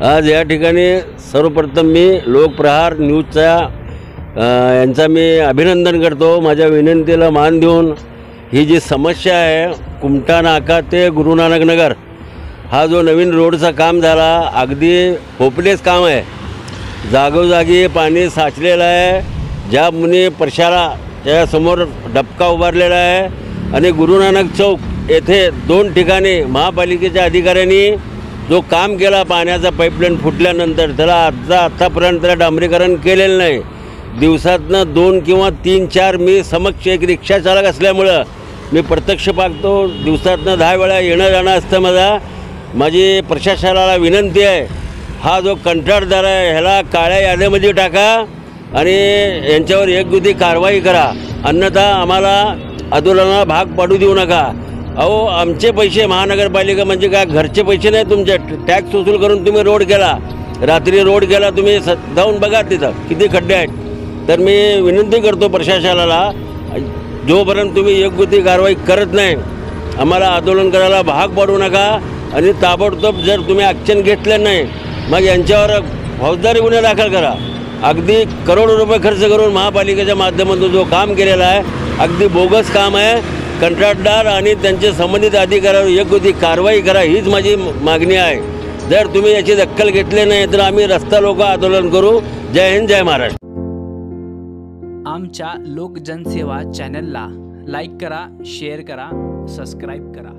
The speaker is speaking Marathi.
आज या ठिकाणी सर्वप्रथम मी लोकप्रहार न्यूजचा यांचा मी अभिनंदन करतो। माझ्या विनंतीला मान देऊन ही जी समस्या आहे कुमटा नाका ते गुरु नानक नगर हा जो नवीन रोडचा काम झाला अगदी होपलेस काम आहे। जागोजागी पाणी साचलेलं आहे। ज्या मुनी परशाला त्यासमोर डबका उभारलेला आहे आणि गुरु नानक चौक येथे 2 ठिकाणी महापालिकेच्या अधिकाऱ्यांनी जो काम केला पाण्याचा पाईपलाईन फुटल्यानंतर त्याला आतापर्यंत डांबरीकरण केलेलं नाही। दिवसातनं 2 किंवा 3-4 मी समक्ष एक रिक्षा चालक असल्यामुळं मी प्रत्यक्ष पाहतो। दिवसातनं 10 वेळा येणं जाणं असतं। माझी प्रशासनाला विनंती आहे, हा जो कंत्राटदार आहे ह्याला काळ्या यादीमध्ये टाका आणि यांच्यावर योग्य कारवाई करा, अन्यथा आम्हाला आंदोलनाला भाग पाडू देऊ नका। अहो आमचे पैसे महानगरपालिका म्हणजे काय घरचे पैसे नाही तुमचे, टॅक्स वसूल करून तुम्ही रोड केला, रात्री रोड केला, तुम्ही जाऊन बघा तिथं किती खड्डे आहेत। तर मी विनंती करतो प्रशासनाला, जोपर्यंत तुम्ही योग्य ती कारवाई करत नाही आम्हाला आंदोलन करायला भाग पाडू नका आणि ताबडतोब जर तुम्ही ॲक्शन घेतलं नाही मग यांच्यावर फौजदारी गुन्हे दाखल करा। अगदी करोडो रुपये खर्च करून महापालिकेच्या माध्यमातून जो काम केलेला आहे अगदी बोगस काम आहे। कंत्राटदार आणि त्यांचे संबंधित अधिकाऱ्यावर योग्य ती कारवाई करा हीच माझी मागणी आहे। जर तुम्ही याची दखल घेतली नाही तर आम्ही रस्ता रोको आंदोलन करू। जय हिंद, जय महाराष्ट्र। आमच्या लोक जनसेवा चॅनलला लाईक करा, शेअर करा, सबस्क्राईब करा।